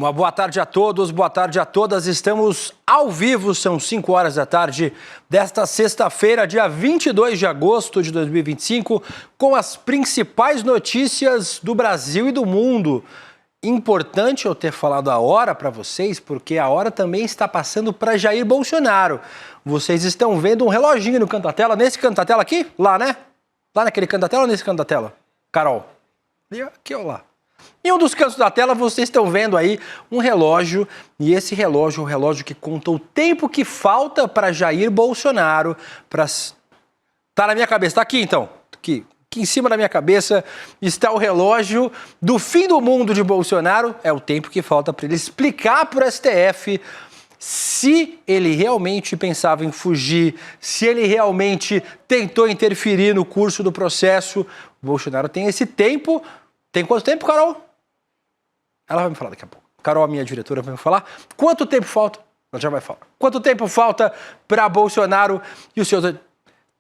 Uma boa tarde a todos, boa tarde a todas. Estamos ao vivo, são 5 horas da tarde desta sexta-feira, dia 22 de agosto de 2025, com as principais notícias do Brasil e do mundo. Importante eu ter falado a hora para vocês, porque a hora também está passando para Jair Bolsonaro. Vocês estão vendo um reloginho no canto da tela, nesse canto da tela aqui? Lá, né? Lá naquele canto da tela ou nesse canto da tela? Carol? E aqui ou lá? Em um dos cantos da tela vocês estão vendo aí um relógio, e esse relógio é o relógio que conta o tempo que falta para Jair Bolsonaro, Tá na minha cabeça, tá aqui então, aqui em cima da minha cabeça está o relógio do fim do mundo de Bolsonaro, é o tempo que falta para ele explicar para o STF se ele realmente pensava em fugir, se ele realmente tentou interferir no curso do processo. O Bolsonaro tem esse tempo. Tem quanto tempo, Carol? Ela vai me falar daqui a pouco. Carol, a minha diretora, vai me falar. Quanto tempo falta? Ela já vai falar. Quanto tempo falta para Bolsonaro e os seus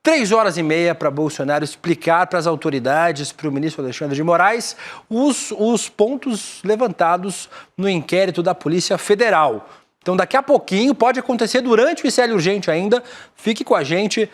3 horas e meia para Bolsonaro explicar para as autoridades, para o ministro Alexandre de Moraes, os pontos levantados no inquérito da Polícia Federal. Então, daqui a pouquinho, pode acontecer durante o ICL Urgente ainda. Fique com a gente.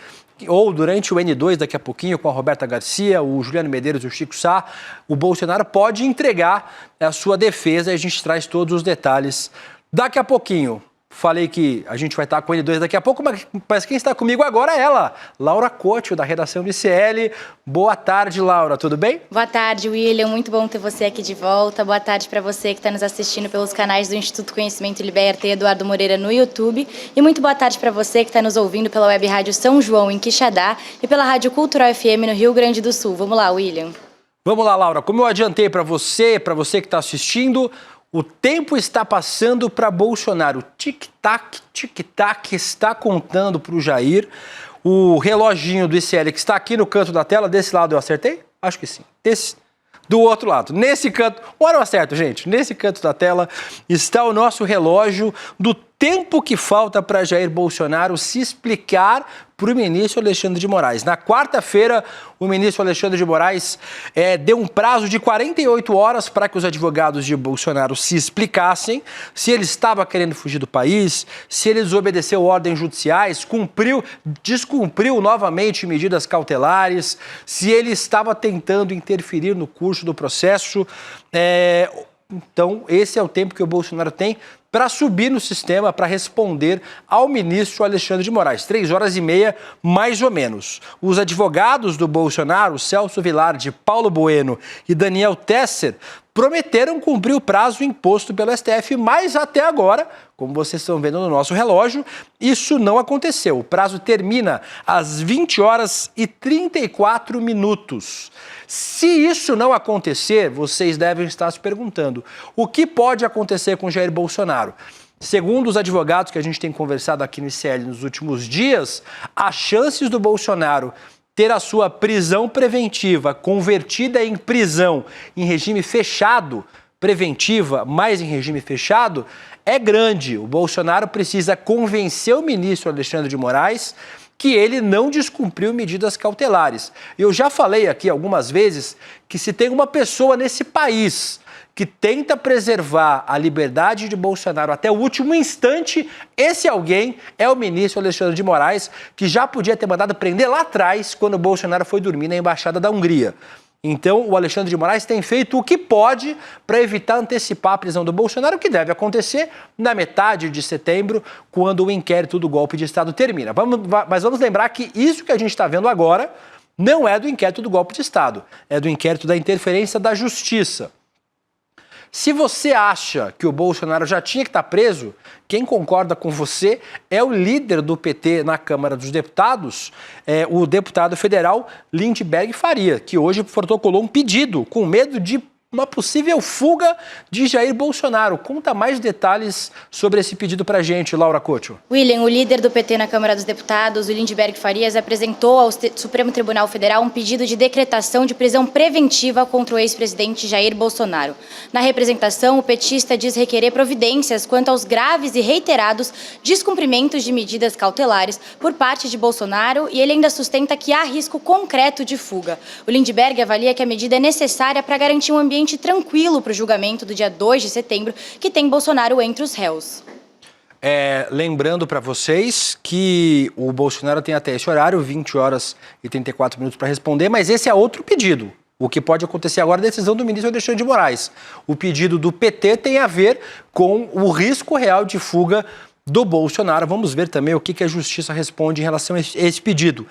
Ou durante o N2, daqui a pouquinho, com a Roberta Garcia, o Juliano Medeiros e o Chico Sá, o Bolsonaro pode entregar a sua defesa e a gente traz todos os detalhes daqui a pouquinho. Falei que a gente vai estar com o N2 daqui a pouco, mas quem está comigo agora é ela, Laura Couto, da redação do ICL. Boa tarde, Laura, tudo bem? Boa tarde, William, muito bom ter você aqui de volta. Boa tarde para você que está nos assistindo pelos canais do Instituto Conhecimento Liberta e Eduardo Moreira no YouTube. E muito boa tarde para você que está nos ouvindo pela Web Rádio São João, em Quixadá, e pela Rádio Cultural FM no Rio Grande do Sul. Vamos lá, William. Vamos lá, Laura. Como eu adiantei para você que está assistindo, o tempo está passando para Bolsonaro. Tic-tac, tic-tac, está contando para o Jair. O reloginho do ICL que está aqui no canto da tela, desse lado eu acertei? Acho que sim. Do outro lado, nesse canto, ora eu acerto, gente, nesse canto da tela está o nosso relógio do tempo que falta para Jair Bolsonaro se explicar para o ministro Alexandre de Moraes. Na quarta-feira, o ministro Alexandre de Moraes deu um prazo de 48 horas para que os advogados de Bolsonaro se explicassem se ele estava querendo fugir do país, se ele desobedeceu ordens judiciais, descumpriu novamente medidas cautelares, se ele estava tentando interferir no curso do processo. Então, esse é o tempo que o Bolsonaro tem para subir no sistema, para responder ao ministro Alexandre de Moraes. 3 horas e meia, mais ou menos. Os advogados do Bolsonaro, Celso Vilardi, Paulo Bueno e Daniel Tesser, prometeram cumprir o prazo imposto pelo STF, mas até agora, como vocês estão vendo no nosso relógio, isso não aconteceu. O prazo termina às 20 horas e 34 minutos. Se isso não acontecer, vocês devem estar se perguntando, o que pode acontecer com Jair Bolsonaro? Segundo os advogados que a gente tem conversado aqui no ICL nos últimos dias, as chances do Bolsonaro ter a sua prisão preventiva convertida em prisão em regime fechado, preventiva, mais em regime fechado, é grande. O Bolsonaro precisa convencer o ministro Alexandre de Moraes que ele não descumpriu medidas cautelares. Eu já falei aqui algumas vezes que se tem uma pessoa nesse país que tenta preservar a liberdade de Bolsonaro até o último instante, esse alguém é o ministro Alexandre de Moraes, que já podia ter mandado prender lá atrás, quando o Bolsonaro foi dormir na Embaixada da Hungria. Então, o Alexandre de Moraes tem feito o que pode para evitar antecipar a prisão do Bolsonaro, que deve acontecer na metade de setembro, quando o inquérito do golpe de Estado termina. Mas vamos lembrar que isso que a gente está vendo agora não é do inquérito do golpe de Estado, é do inquérito da interferência da Justiça. Se você acha que o Bolsonaro já tinha que estar preso, quem concorda com você é o líder do PT na Câmara dos Deputados, o deputado federal Lindenberg Faria, que hoje protocolou um pedido com medo de uma possível fuga de Jair Bolsonaro. Conta mais detalhes sobre esse pedido pra gente, Laura Couto. William, o líder do PT na Câmara dos Deputados, o Lindenberg Farias, apresentou ao Supremo Tribunal Federal um pedido de decretação de prisão preventiva contra o ex-presidente Jair Bolsonaro. Na representação, o petista diz requerer providências quanto aos graves e reiterados descumprimentos de medidas cautelares por parte de Bolsonaro, e ele ainda sustenta que há risco concreto de fuga. O Lindenberg avalia que a medida é necessária para garantir um ambiente ambiente tranquilo para o julgamento do dia 2 de setembro, que tem Bolsonaro entre os réus. Lembrando para vocês que o Bolsonaro tem até esse horário, 20 horas e 34 minutos para responder, mas esse é outro pedido. O que pode acontecer agora é a decisão do ministro Alexandre de Moraes. O pedido do PT tem a ver com o risco real de fuga do Bolsonaro. Vamos ver também o que a Justiça responde em relação a esse pedido.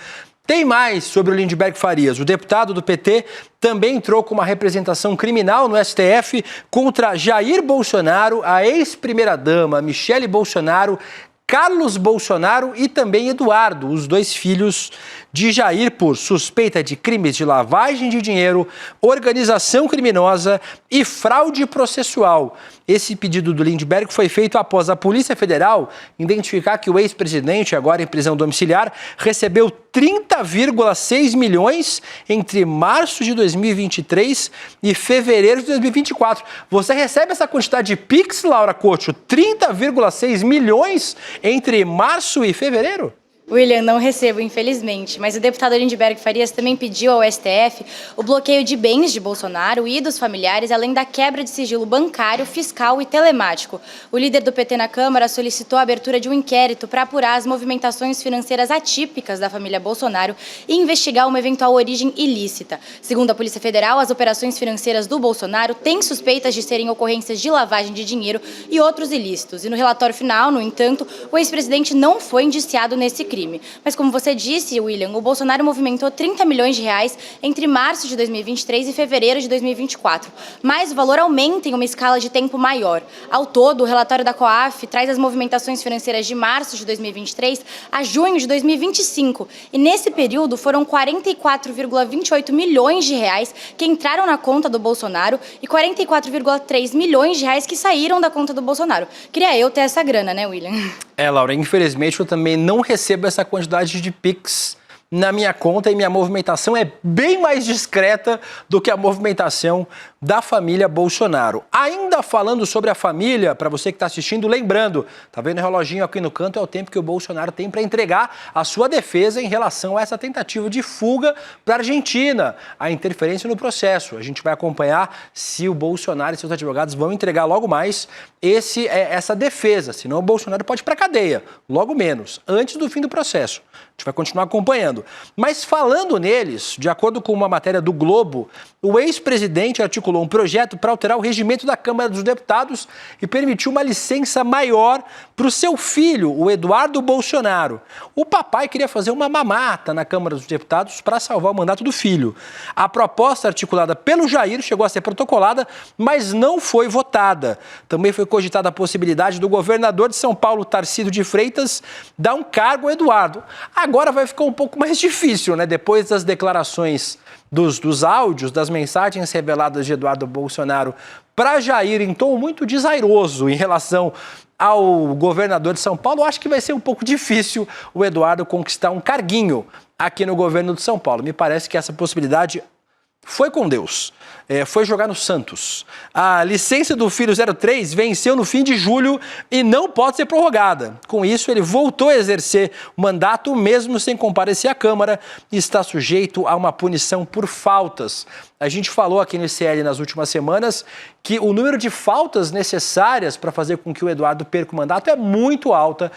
Tem mais sobre o Lindenberg Farias. O deputado do PT também entrou com uma representação criminal no STF contra Jair Bolsonaro, a ex-primeira-dama Michele Bolsonaro, Carlos Bolsonaro e também Eduardo, os dois filhos de Jair, por suspeita de crimes de lavagem de dinheiro, organização criminosa e fraude processual. Esse pedido do Lindenberg foi feito após a Polícia Federal identificar que o ex-presidente, agora em prisão domiciliar, recebeu 30,6 milhões entre março de 2023 e fevereiro de 2024. Você recebe essa quantidade de Pix, Laura Couto? 30,6 milhões entre março e fevereiro? William, não recebo, infelizmente, mas o deputado Lindenberg Farias também pediu ao STF o bloqueio de bens de Bolsonaro e dos familiares, além da quebra de sigilo bancário, fiscal e telemático. O líder do PT na Câmara solicitou a abertura de um inquérito para apurar as movimentações financeiras atípicas da família Bolsonaro e investigar uma eventual origem ilícita. Segundo a Polícia Federal, as operações financeiras do Bolsonaro têm suspeitas de serem ocorrências de lavagem de dinheiro e outros ilícitos. E no relatório final, no entanto, o ex-presidente não foi indiciado nesse crime. Mas como você disse, William, o Bolsonaro movimentou 30 milhões de reais entre março de 2023 e fevereiro de 2024. Mas o valor aumenta em uma escala de tempo maior. Ao todo, o relatório da COAF traz as movimentações financeiras de março de 2023 a junho de 2025. E nesse período foram 44,28 milhões de reais que entraram na conta do Bolsonaro e 44,3 milhões de reais que saíram da conta do Bolsonaro. Queria eu ter essa grana, né, William? Laura, infelizmente eu também não recebo essa quantidade de Pix na minha conta e minha movimentação é bem mais discreta do que a movimentação da família Bolsonaro. Ainda falando sobre a família, para você que está assistindo, lembrando, tá vendo o reloginho aqui no canto, é o tempo que o Bolsonaro tem para entregar a sua defesa em relação a essa tentativa de fuga para a Argentina, a interferência no processo. A gente vai acompanhar se o Bolsonaro e seus advogados vão entregar logo mais essa defesa, senão o Bolsonaro pode ir para a cadeia, logo menos, antes do fim do processo. A gente vai continuar acompanhando. Mas falando neles, de acordo com uma matéria do Globo, o ex-presidente articulou um projeto para alterar o regimento da Câmara dos Deputados e permitiu uma licença maior para o seu filho, o Eduardo Bolsonaro. O papai queria fazer uma mamata na Câmara dos Deputados para salvar o mandato do filho. A proposta articulada pelo Jair chegou a ser protocolada, mas não foi votada. Também foi cogitada a possibilidade do governador de São Paulo, Tarcísio de Freitas, dar um cargo ao Eduardo. Agora vai ficar um pouco mais difícil, né? Depois das declarações dos áudios, das mensagens reveladas de Eduardo Bolsonaro para Jair em tom muito desairoso em relação ao governador de São Paulo, acho que vai ser um pouco difícil o Eduardo conquistar um carguinho aqui no governo de São Paulo. Me parece que essa possibilidade foi com Deus, foi jogar no Santos. A licença do filho 03 venceu no fim de julho e não pode ser prorrogada. Com isso, ele voltou a exercer o mandato mesmo sem comparecer à Câmara e está sujeito a uma punição por faltas. A gente falou aqui no ICL nas últimas semanas que o número de faltas necessárias para fazer com que o Eduardo perca o mandato é muito alta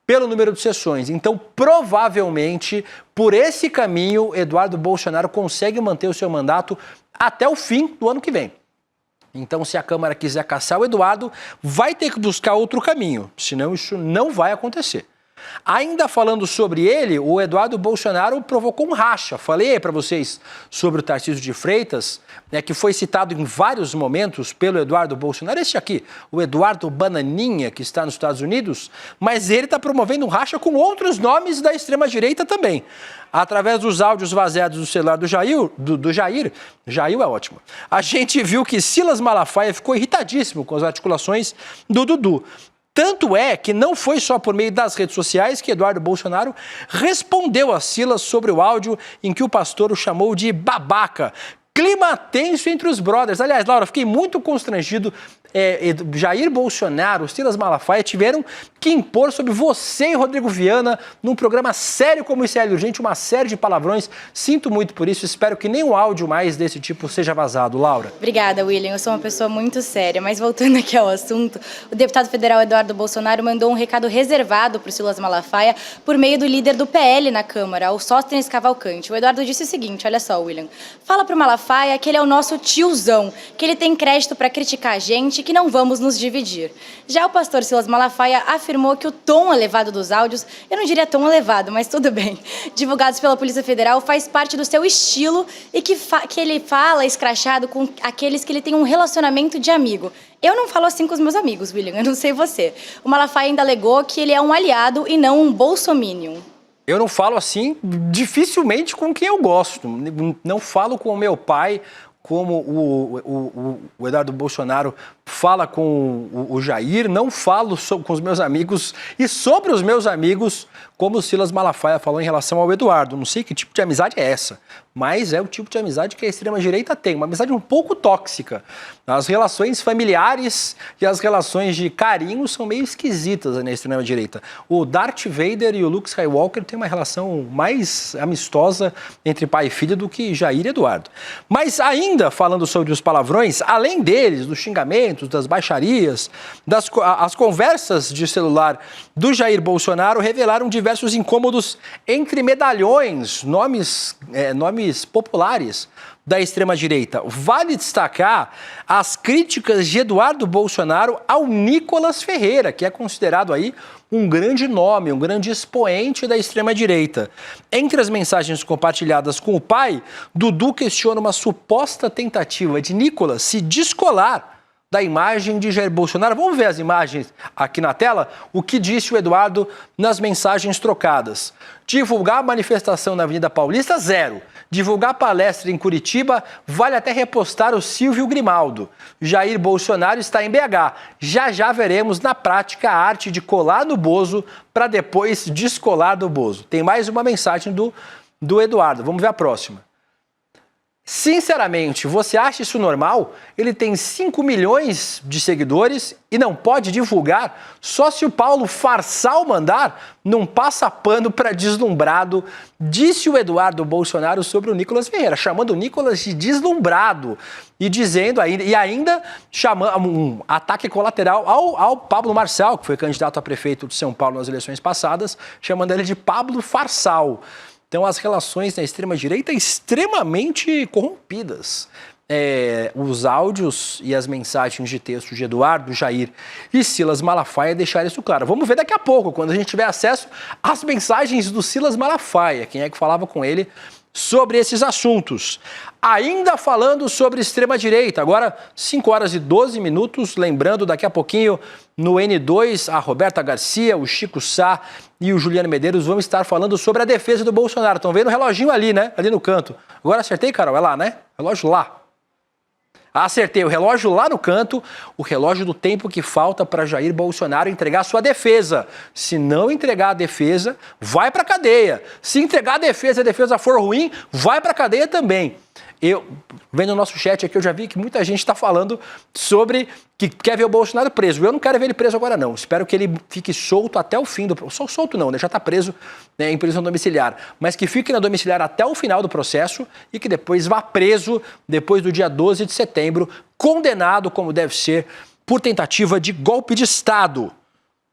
pelo número de sessões. Então, provavelmente, por esse caminho, Eduardo Bolsonaro consegue manter o seu mandato até o fim do ano que vem. Então, se a Câmara quiser caçar o Eduardo, vai ter que buscar outro caminho, senão isso não vai acontecer. Ainda falando sobre ele, o Eduardo Bolsonaro provocou um racha. Falei aí para vocês sobre o Tarcísio de Freitas, que foi citado em vários momentos pelo Eduardo Bolsonaro. Este aqui, o Eduardo Bananinha, que está nos Estados Unidos, mas ele está promovendo um racha com outros nomes da extrema-direita também. Através dos áudios vazados do celular do Jair é ótimo, a gente viu que Silas Malafaia ficou irritadíssimo com as articulações do Dudu. Tanto é que não foi só por meio das redes sociais que Eduardo Bolsonaro respondeu a Silas sobre o áudio em que o pastor o chamou de babaca. Clima tenso entre os brothers. Aliás, Laura, fiquei muito constrangido Jair Bolsonaro, Silas Malafaia tiveram que impor sobre você e Rodrigo Viana num programa sério como esse é urgente, uma série de palavrões. Sinto muito por isso, espero que nenhum áudio mais desse tipo seja vazado. Laura. Obrigada, William. Eu sou uma pessoa muito séria, mas voltando aqui ao assunto, o deputado federal Eduardo Bolsonaro mandou um recado reservado para o Silas Malafaia por meio do líder do PL na Câmara, o Sóstenes Cavalcante. O Eduardo disse o seguinte, olha só, William, fala para o Malafaia que ele é o nosso tiozão, que ele tem crédito para criticar a gente, que não vamos nos dividir. Já o pastor Silas Malafaia afirmou que o tom elevado dos áudios, eu não diria tom elevado, mas tudo bem, divulgados pela Polícia Federal, faz parte do seu estilo e que ele fala escrachado com aqueles que ele tem um relacionamento de amigo. Eu não falo assim com os meus amigos, William, eu não sei você. O Malafaia ainda alegou que ele é um aliado e não um bolsominion. Eu não falo assim dificilmente com quem eu gosto. Não falo com o meu pai, como o Eduardo Bolsonaro fala com o Jair, não falo com os meus amigos e sobre os meus amigos, como o Silas Malafaia falou em relação ao Eduardo. Não sei que tipo de amizade é essa, mas é o tipo de amizade que a extrema-direita tem, uma amizade um pouco tóxica. As relações familiares e as relações de carinho são meio esquisitas na extrema-direita. O Darth Vader e o Luke Skywalker têm uma relação mais amistosa entre pai e filha do que Jair e Eduardo. Mas ainda falando sobre os palavrões, além deles, dos xingamentos, das baixarias, as conversas de celular do Jair Bolsonaro revelaram diversos incômodos entre medalhões, nomes populares da extrema-direita. Vale destacar as críticas de Eduardo Bolsonaro ao Nicolas Ferreira, que é considerado aí um grande nome, um grande expoente da extrema-direita. Entre as mensagens compartilhadas com o pai, Dudu questiona uma suposta tentativa de Nicolas se descolar da imagem de Jair Bolsonaro. Vamos ver as imagens aqui na tela? O que disse o Eduardo nas mensagens trocadas. Divulgar manifestação na Avenida Paulista, 0. Divulgar palestra em Curitiba, vale até repostar o Silvio Grimaldo. Jair Bolsonaro está em BH. Já veremos na prática a arte de colar no Bozo para depois descolar do Bozo. Tem mais uma mensagem do Eduardo. Vamos ver a próxima. Sinceramente, você acha isso normal? Ele tem 5 milhões de seguidores e não pode divulgar? Só se o Paulo Farsal mandar? Não passa pano para deslumbrado, disse o Eduardo Bolsonaro sobre o Nicolas Ferreira, chamando o Nicolas de deslumbrado e dizendo ainda chamando um ataque colateral ao Pablo Marçal, que foi candidato a prefeito de São Paulo nas eleições passadas, chamando ele de Pablo Farsal. Então, as relações na extrema-direita extremamente corrompidas. Os áudios e as mensagens de texto de Eduardo, Jair e Silas Malafaia deixaram isso claro. Vamos ver daqui a pouco, quando a gente tiver acesso às mensagens do Silas Malafaia, quem é que falava com ele sobre esses assuntos. Ainda falando sobre extrema-direita, agora 5 horas e 12 minutos, lembrando daqui a pouquinho no N2, a Roberta Garcia, o Chico Sá e o Juliano Medeiros vão estar falando sobre a defesa do Bolsonaro. Estão vendo o reloginho ali, né? Ali no canto. Agora acertei, Carol? É lá, né? Relógio lá. Acertei, o relógio lá no canto, o relógio do tempo que falta para Jair Bolsonaro entregar sua defesa. Se não entregar a defesa, vai para a cadeia. Se entregar a defesa for ruim, vai para a cadeia também. Vendo o nosso chat aqui, eu já vi que muita gente está falando sobre que quer ver o Bolsonaro preso. Eu não quero ver ele preso agora, não. Espero que ele fique solto até o fim do processo. Solto não, né? Já está preso, né, em prisão domiciliar. Mas que fique na domiciliar até o final do processo e que depois vá preso depois do dia 12 de setembro, condenado, como deve ser, por tentativa de golpe de Estado.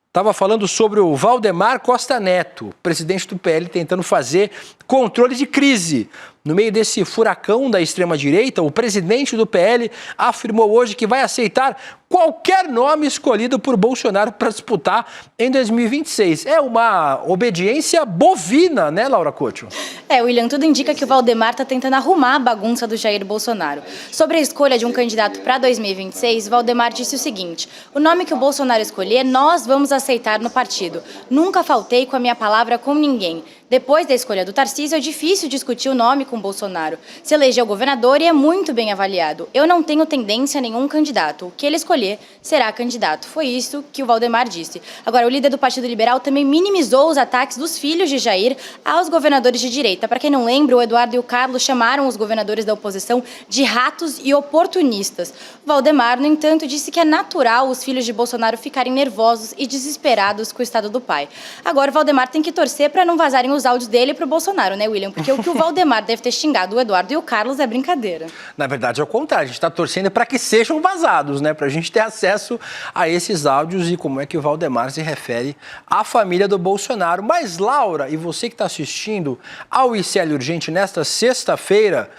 Estava falando sobre o Valdemar Costa Neto, presidente do PL, tentando fazer controle de crise. No meio desse furacão da extrema-direita, o presidente do PL afirmou hoje que vai aceitar qualquer nome escolhido por Bolsonaro para disputar em 2026. É uma obediência bovina, né, Laura Couto? William, tudo indica que o Valdemar está tentando arrumar a bagunça do Jair Bolsonaro. Sobre a escolha de um candidato para 2026, Valdemar disse o seguinte: o nome que o Bolsonaro escolher, nós vamos aceitar no partido. Nunca faltei com a minha palavra com ninguém. Depois da escolha do Tarcísio, é difícil discutir o nome com Bolsonaro. Se elegeu governador e é muito bem avaliado. Eu não tenho tendência a nenhum candidato. O que ele escolher escolher, será candidato. Foi isso que o Valdemar disse. Agora, o líder do Partido Liberal também minimizou os ataques dos filhos de Jair aos governadores de direita. Para quem não lembra, o Eduardo e o Carlos chamaram os governadores da oposição de ratos e oportunistas. O Valdemar, no entanto, disse que é natural os filhos de Bolsonaro ficarem nervosos e desesperados com o estado do pai. Agora, o Valdemar tem que torcer para não vazarem os áudios dele para o Bolsonaro, né, William? Porque o que o Valdemar deve ter xingado o Eduardo e o Carlos é brincadeira. Na verdade, é o contrário. A gente está torcendo para que sejam vazados, né? Para a gente ter acesso a esses áudios e como é que o Valdemar se refere à família do Bolsonaro. Mas, Laura, e você que está assistindo ao ICL Urgente nesta sexta-feira,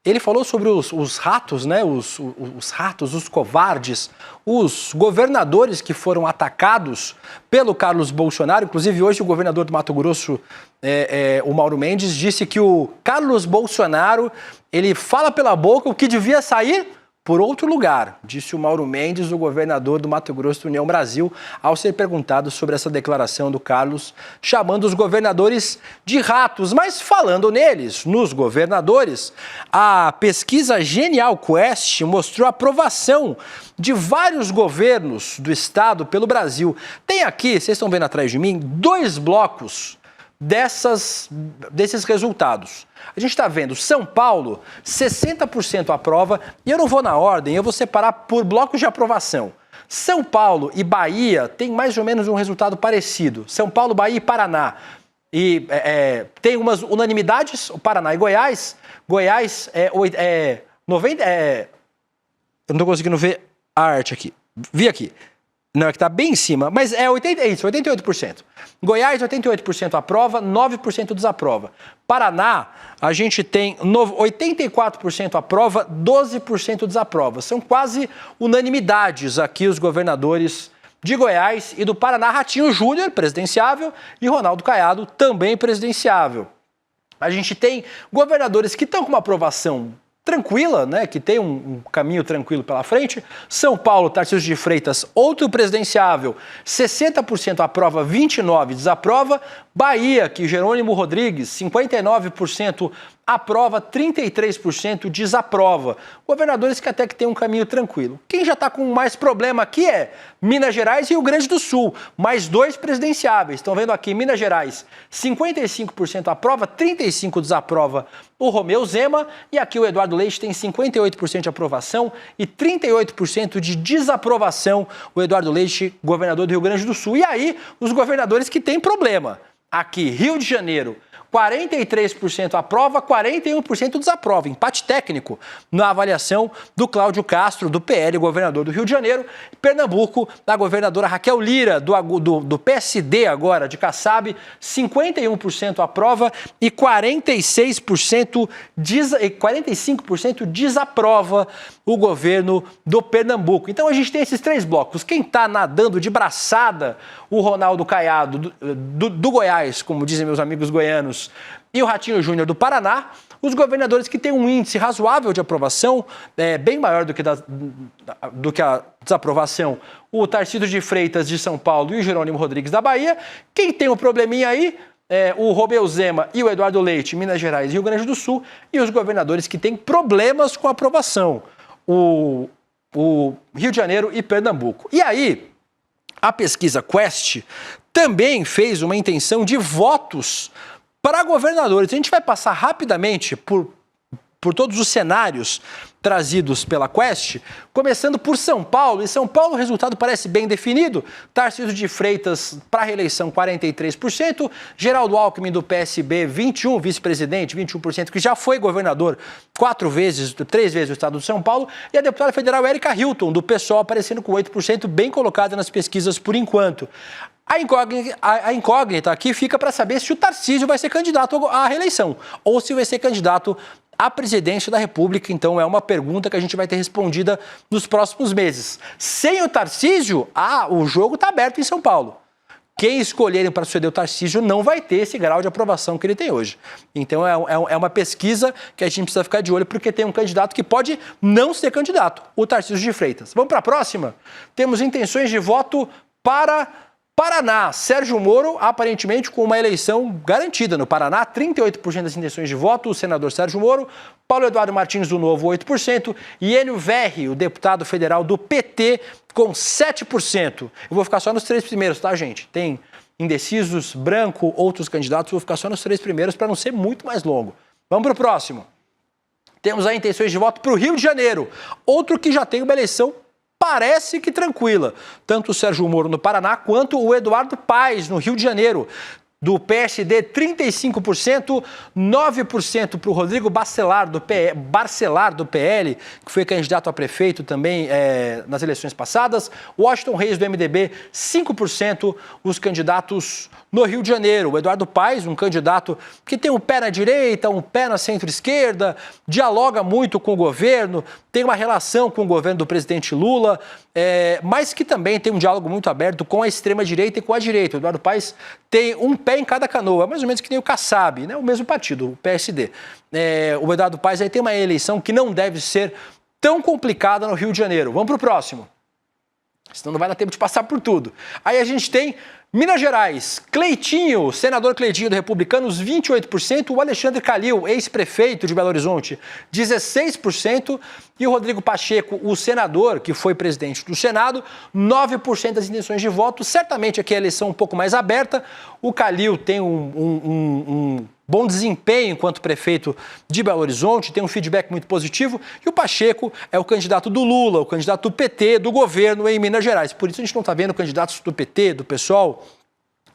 ele falou sobre os ratos, né? Os ratos, os covardes, os governadores que foram atacados pelo Carlos Bolsonaro. Inclusive, hoje o governador do Mato Grosso, o Mauro Mendes, disse que o Carlos Bolsonaro, ele fala pela boca o que devia sair por outro lugar, disse o Mauro Mendes, o governador do Mato Grosso do União Brasil, ao ser perguntado sobre essa declaração do Carlos, chamando os governadores de ratos. Mas falando neles, nos governadores, a pesquisa Genial Quest mostrou a aprovação de vários governos do estado pelo Brasil. Tem aqui, vocês estão vendo atrás de mim, 2 blocos desses resultados. A gente está vendo São Paulo, 60% aprova, e eu não vou na ordem, eu vou separar por blocos de aprovação. São Paulo e Bahia têm mais ou menos um resultado parecido. São Paulo, Bahia e Paraná. E tem umas unanimidades, o Paraná e Goiás. Goiás é 90... eu não estou conseguindo ver a arte aqui. Vi aqui. Não, é que está bem em cima, mas é 88%. Goiás, 88% aprova, 9% desaprova. Paraná, a gente tem 84% aprova, 12% desaprova. São quase unanimidades aqui os governadores de Goiás e do Paraná. Ratinho Júnior, presidenciável, e Ronaldo Caiado, também presidenciável. A gente tem governadores que estão com uma aprovação tranquila, né, que tem um caminho tranquilo pela frente. São Paulo, Tarcísio de Freitas, outro presidenciável, 60% aprova, 29% desaprova. Bahia, que Jerônimo Rodrigues, 59% aprova, 33% desaprova. Governadores que até que têm um caminho tranquilo. Quem já está com mais problema aqui é Minas Gerais e Rio Grande do Sul, mais 2 presidenciáveis. Estão vendo aqui, Minas Gerais, 55% aprova, 35% desaprova o Romeu Zema, e aqui o Eduardo Leite tem 58% de aprovação e 38% de desaprovação, o Eduardo Leite, governador do Rio Grande do Sul. E aí, os governadores que têm problema. Aqui, Rio de Janeiro, 43% aprova, 41% desaprova. Empate técnico na avaliação do Cláudio Castro, do PL, governador do Rio de Janeiro. Pernambuco, da governadora Raquel Lira, do PSD agora, de Kassab, 51% aprova e 45% desaprova o governo do Pernambuco. Então a gente tem esses 3 blocos. Quem está nadando de braçada, o Ronaldo Caiado, do Goiás, como dizem meus amigos goianos, e o Ratinho Júnior do Paraná, os governadores que têm um índice razoável de aprovação, bem maior do que a desaprovação, o Tarcísio de Freitas de São Paulo e o Jerônimo Rodrigues da Bahia. Quem tem um probleminha aí, o Romeu Zema e o Eduardo Leite, Minas Gerais e Rio Grande do Sul, e os governadores que têm problemas com a aprovação, o Rio de Janeiro e Pernambuco. E aí, a pesquisa Quest também fez uma intenção de votos para governadores. A gente vai passar rapidamente por todos os cenários trazidos pela Quest, começando por São Paulo. Em São Paulo o resultado parece bem definido. Tarcísio de Freitas para a reeleição 43%, Geraldo Alckmin do PSB 21%, vice-presidente 21%, que já foi governador 3 vezes do estado de São Paulo, e a deputada federal Érica Hilton do PSOL aparecendo com 8%, bem colocada nas pesquisas por enquanto. A incógnita aqui fica para saber se o Tarcísio vai ser candidato à reeleição ou se vai ser candidato à presidência da República. Então é uma pergunta que a gente vai ter respondida nos próximos meses. Sem o Tarcísio, o jogo está aberto em São Paulo. Quem escolherem para suceder o Tarcísio não vai ter esse grau de aprovação que ele tem hoje. Então é uma pesquisa que a gente precisa ficar de olho, porque tem um candidato que pode não ser candidato, o Tarcísio de Freitas. Vamos para a próxima? Temos intenções de voto para Paraná, Sérgio Moro, aparentemente com uma eleição garantida no Paraná, 38% das intenções de voto, o senador Sérgio Moro, Paulo Eduardo Martins do Novo, 8%, e Enio Verri, o deputado federal do PT, com 7%. Eu vou ficar só nos 3 primeiros, tá, gente? Tem indecisos, branco, outros candidatos, vou ficar só nos 3 primeiros para não ser muito mais longo. Vamos para o próximo. Temos aí intenções de voto para o Rio de Janeiro, outro que já tem uma eleição parece que tranquila. Tanto o Sérgio Moro no Paraná quanto o Eduardo Paes no Rio de Janeiro. Do PSD, 35%, 9% para o Rodrigo Bacelar do PL, que foi candidato a prefeito também nas eleições passadas. Washington Reis, do MDB, 5% os candidatos no Rio de Janeiro. O Eduardo Paes, um candidato que tem um pé na direita, um pé na centro-esquerda, dialoga muito com o governo, tem uma relação com o governo do presidente Lula, mas que também tem um diálogo muito aberto com a extrema-direita e com a direita. O Eduardo Paes tem um pé em cada canoa, mais ou menos que nem o Kassab, né? O mesmo partido, o PSD. O Eduardo Paes aí tem uma eleição que não deve ser tão complicada no Rio de Janeiro. Vamos para o próximo. Senão não vai dar tempo de passar por tudo. Aí a gente tem Minas Gerais, Cleitinho, senador Cleitinho do Republicanos, 28%, o Alexandre Calil, ex-prefeito de Belo Horizonte, 16%, e o Rodrigo Pacheco, o senador, que foi presidente do Senado, 9% das intenções de voto. Certamente aqui a eleição um pouco mais aberta. O Calil tem um bom desempenho enquanto prefeito de Belo Horizonte, tem um feedback muito positivo, e o Pacheco é o candidato do Lula, o candidato do PT, do governo em Minas Gerais. Por isso a gente não está vendo candidatos do PT, do PSOL,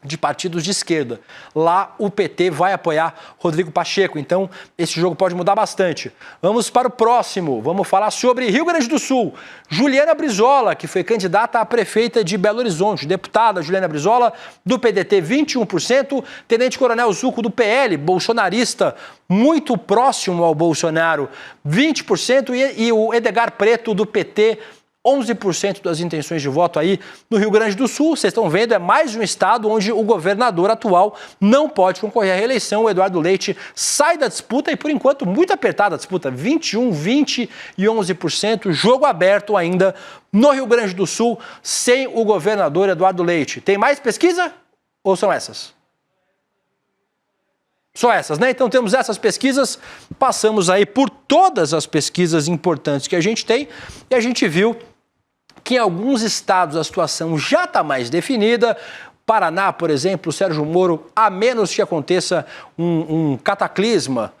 de partidos de esquerda. Lá o PT vai apoiar Rodrigo Pacheco, então esse jogo pode mudar bastante. Vamos para o próximo, vamos falar sobre Rio Grande do Sul. Juliana Brizola, que foi candidata a prefeita de Belo Horizonte, deputada Juliana Brizola, do PDT, 21%, Tenente Coronel Zuco, do PL, bolsonarista, muito próximo ao Bolsonaro, 20%, e o Edgar Preto, do PT, 11% das intenções de voto aí no Rio Grande do Sul. Vocês estão vendo, é mais um estado onde o governador atual não pode concorrer à reeleição. O Eduardo Leite sai da disputa e, por enquanto, muito apertada a disputa. 21%, 20% e 11%. Jogo aberto ainda no Rio Grande do Sul, sem o governador Eduardo Leite. Tem mais pesquisa ou são essas? Só essas, né? Então temos essas pesquisas, passamos aí por todas as pesquisas importantes que a gente tem e a gente viu que em alguns estados a situação já está mais definida. Paraná, por exemplo, o Sérgio Moro, a menos que aconteça um cataclisma,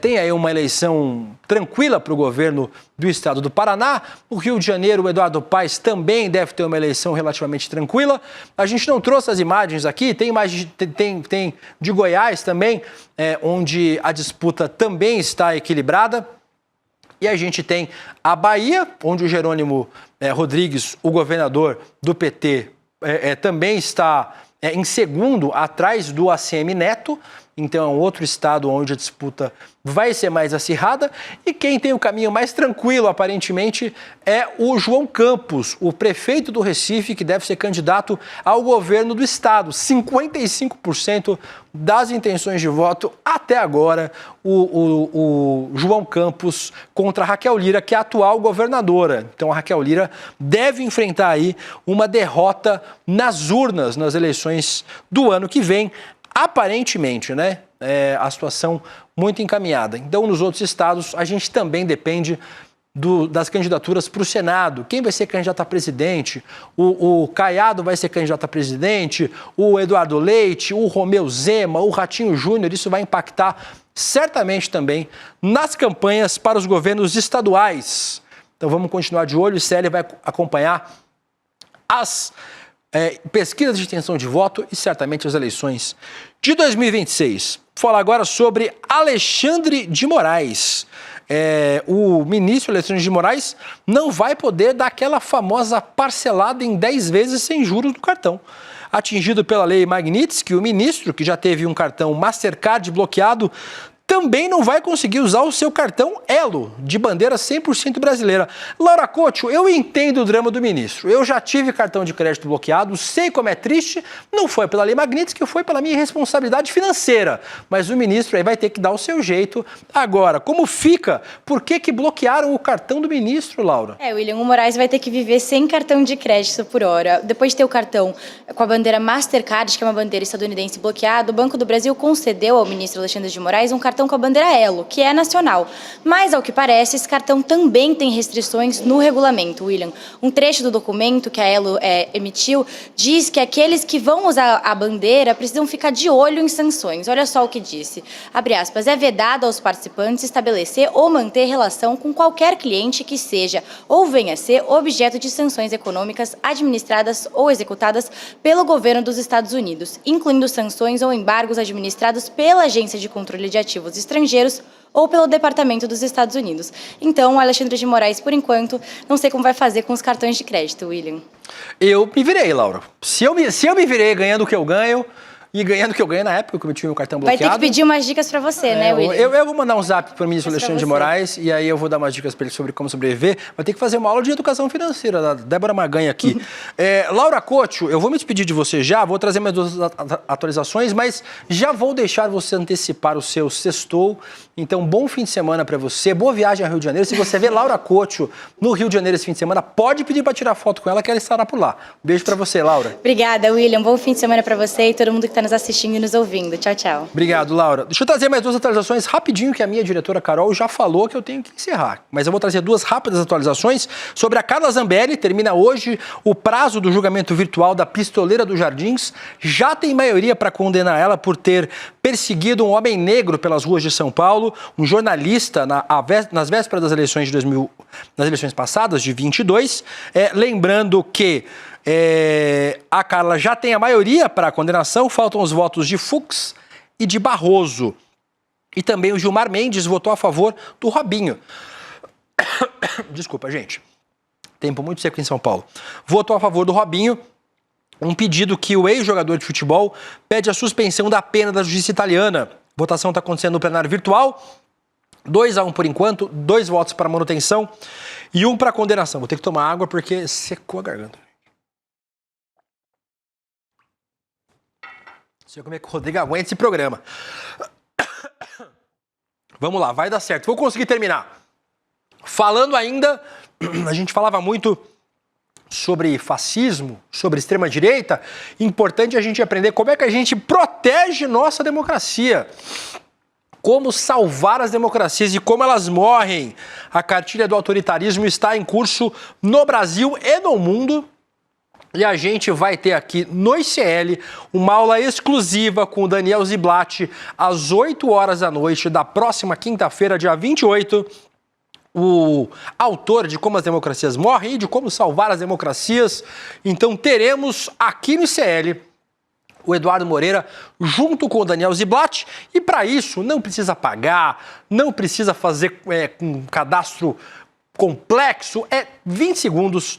tem aí uma eleição tranquila para o governo do estado do Paraná. O Rio de Janeiro, o Eduardo Paes também deve ter uma eleição relativamente tranquila. A gente não trouxe as imagens aqui, tem de Goiás também, onde a disputa também está equilibrada. E a gente tem a Bahia, onde o Jerônimo Rodrigues, o governador do PT, também está em segundo, atrás do ACM Neto. Então é um outro estado onde a disputa vai ser mais acirrada. E quem tem o caminho mais tranquilo, aparentemente, é o João Campos, o prefeito do Recife, que deve ser candidato ao governo do estado. 55% das intenções de voto até agora, o João Campos contra a Raquel Lira, que é a atual governadora. Então a Raquel Lira deve enfrentar aí uma derrota nas urnas nas eleições do ano que vem. Aparentemente, né? A situação muito encaminhada. Então, nos outros estados, a gente também depende das candidaturas para o Senado. Quem vai ser candidato a presidente? O Caiado vai ser candidato a presidente? O Eduardo Leite? O Romeu Zema? O Ratinho Júnior? Isso vai impactar certamente também nas campanhas para os governos estaduais. Então, vamos continuar de olho. O CL vai acompanhar as pesquisas de intenção de voto e certamente as eleições de 2026. Vou falar agora sobre Alexandre de Moraes. O ministro Alexandre de Moraes não vai poder dar aquela famosa parcelada em 10 vezes sem juros do cartão. Atingido pela lei Magnitsky, o ministro, que já teve um cartão Mastercard bloqueado também não vai conseguir usar o seu cartão Elo, de bandeira 100% brasileira. Laura Couto, eu entendo o drama do ministro. Eu já tive cartão de crédito bloqueado, sei como é triste, não foi pela Lei Magnitsky, foi pela minha irresponsabilidade financeira. Mas o ministro aí vai ter que dar o seu jeito. Agora, como fica? Por que bloquearam o cartão do ministro, Laura? William, o Moraes vai ter que viver sem cartão de crédito por hora. Depois de ter o cartão com a bandeira Mastercard, que é uma bandeira estadunidense bloqueada, o Banco do Brasil concedeu ao ministro Alexandre de Moraes um cartão com a bandeira Elo, que é nacional. Mas, ao que parece, esse cartão também tem restrições no regulamento, William. Um trecho do documento que a Elo emitiu diz que aqueles que vão usar a bandeira precisam ficar de olho em sanções. Olha só o que disse. Abre aspas, é vedado aos participantes estabelecer ou manter relação com qualquer cliente que seja ou venha a ser objeto de sanções econômicas administradas ou executadas pelo governo dos Estados Unidos, incluindo sanções ou embargos administrados pela Agência de Controle de Ativos Estrangeiros ou pelo Departamento dos Estados Unidos. Então, o Alexandre de Moraes, por enquanto, não sei como vai fazer com os cartões de crédito, William. Eu me virei, Laura. Se eu me virei ganhando o que eu ganho, e ganhando o que eu ganhei na época que eu tinha o cartão bloqueado... Vai ter que pedir umas dicas para você, né, William? Eu vou mandar um zap para o ministro Alexandre de Moraes e aí eu vou dar umas dicas para ele sobre como sobreviver. Vai ter que fazer uma aula de educação financeira, da Débora Maganha aqui. Laura Couto, eu vou me despedir de você já, vou trazer mais 2 atualizações, mas já vou deixar você antecipar o seu sextou. Então, bom fim de semana para você, boa viagem ao Rio de Janeiro. Se você vê Laura Couto no Rio de Janeiro esse fim de semana, pode pedir para tirar foto com ela, que ela estará por lá. Beijo para você, Laura. Obrigada, William. Bom fim de semana para você e todo mundo que está nos assistindo e nos ouvindo. Tchau, tchau. Obrigado, Laura. Deixa eu trazer mais 2 atualizações rapidinho, que a minha diretora Carol já falou que eu tenho que encerrar. Mas eu vou trazer 2 rápidas atualizações sobre a Carla Zambelli. Termina hoje o prazo do julgamento virtual da pistoleira dos Jardins. Já tem maioria para condenar ela por ter perseguido um homem negro pelas ruas de São Paulo, um jornalista nas vésperas das eleições nas eleições passadas, de 22. Lembrando que a Carla já tem a maioria para a condenação, faltam os votos de Fux e de Barroso. E também o Gilmar Mendes votou a favor do Robinho. Desculpa, gente. Tempo muito seco em São Paulo. Votou a favor do Robinho, um pedido que o ex-jogador de futebol pede a suspensão da pena da justiça italiana. A votação está acontecendo no plenário virtual. 2-1 por enquanto, 2 votos para manutenção e 1 para condenação. Vou ter que tomar água porque secou a garganta. Não sei como é que o Rodrigo aguenta esse programa. Vamos lá, vai dar certo. Vou conseguir terminar. Falando ainda, a gente falava muito sobre fascismo, sobre extrema-direita. Importante a gente aprender como é que a gente protege nossa democracia. Como salvar as democracias e como elas morrem. A cartilha do autoritarismo está em curso no Brasil e no mundo. E a gente vai ter aqui no ICL uma aula exclusiva com o Daniel Ziblatt às 8 horas da noite da próxima quinta-feira, dia 28. O autor de Como as Democracias Morrem e de Como Salvar as Democracias. Então teremos aqui no ICL o Eduardo Moreira junto com o Daniel Ziblatt. E para isso não precisa pagar, não precisa fazer um cadastro complexo. 20 segundos.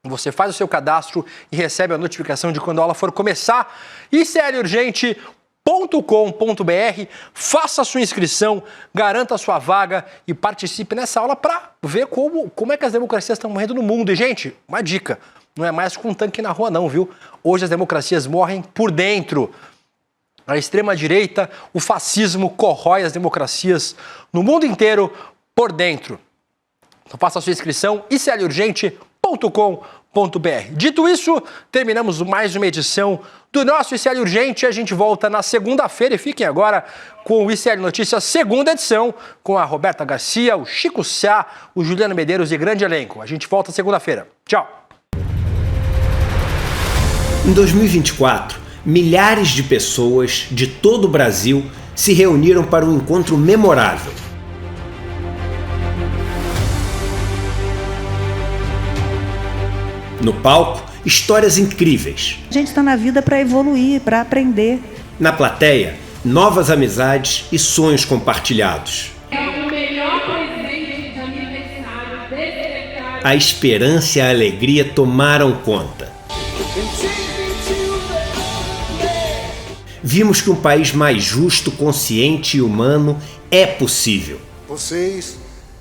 Você faz o seu cadastro e recebe a notificação de quando a aula for começar. iclurgente.com.br, faça a sua inscrição, garanta a sua vaga e participe nessa aula para ver como é que as democracias estão morrendo no mundo. E, gente, uma dica, não é mais com um tanque na rua não, viu? Hoje as democracias morrem por dentro. A extrema-direita, o fascismo corrói as democracias no mundo inteiro por dentro. Então faça a sua inscrição, iclurgente.com.br. Dito isso, terminamos mais uma edição do nosso ICL Urgente. A gente volta na segunda-feira e fiquem agora com o ICL Notícias, segunda edição, com a Roberta Garcia, o Chico Sá, o Juliano Medeiros e grande elenco. A gente volta segunda-feira. Tchau! Em 2024, milhares de pessoas de todo o Brasil se reuniram para um encontro memorável. No palco, histórias incríveis. A gente está na vida para evoluir, para aprender. Na plateia, novas amizades e sonhos compartilhados. É o melhor presente de aniversário desse. A esperança e a alegria tomaram conta. vimos que um país mais justo, consciente e humano é possível. Vocês,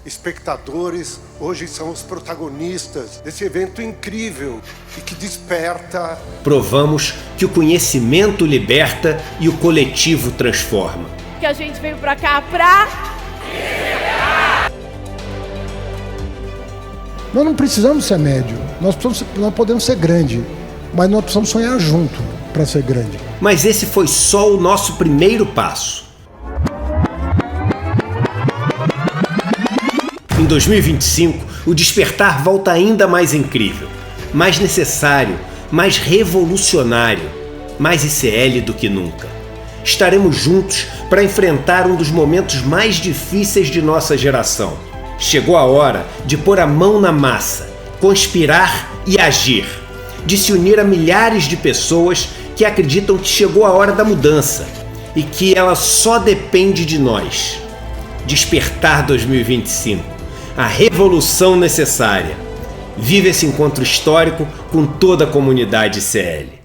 espectadores, hoje são os protagonistas desse evento incrível e que desperta. Provamos que o conhecimento liberta e o coletivo transforma. Que a gente veio pra cá pra... Nós não precisamos ser médio, nós podemos ser grande, mas nós precisamos sonhar junto para ser grande. Mas esse foi só o nosso primeiro passo. Em 2025, o despertar volta ainda mais incrível, mais necessário, mais revolucionário, mais ICL do que nunca. Estaremos juntos para enfrentar um dos momentos mais difíceis de nossa geração. Chegou a hora de pôr a mão na massa, conspirar e agir, de se unir a milhares de pessoas que acreditam que chegou a hora da mudança e que ela só depende de nós. Despertar 2025, a revolução necessária. Vive esse encontro histórico com toda a comunidade ICL.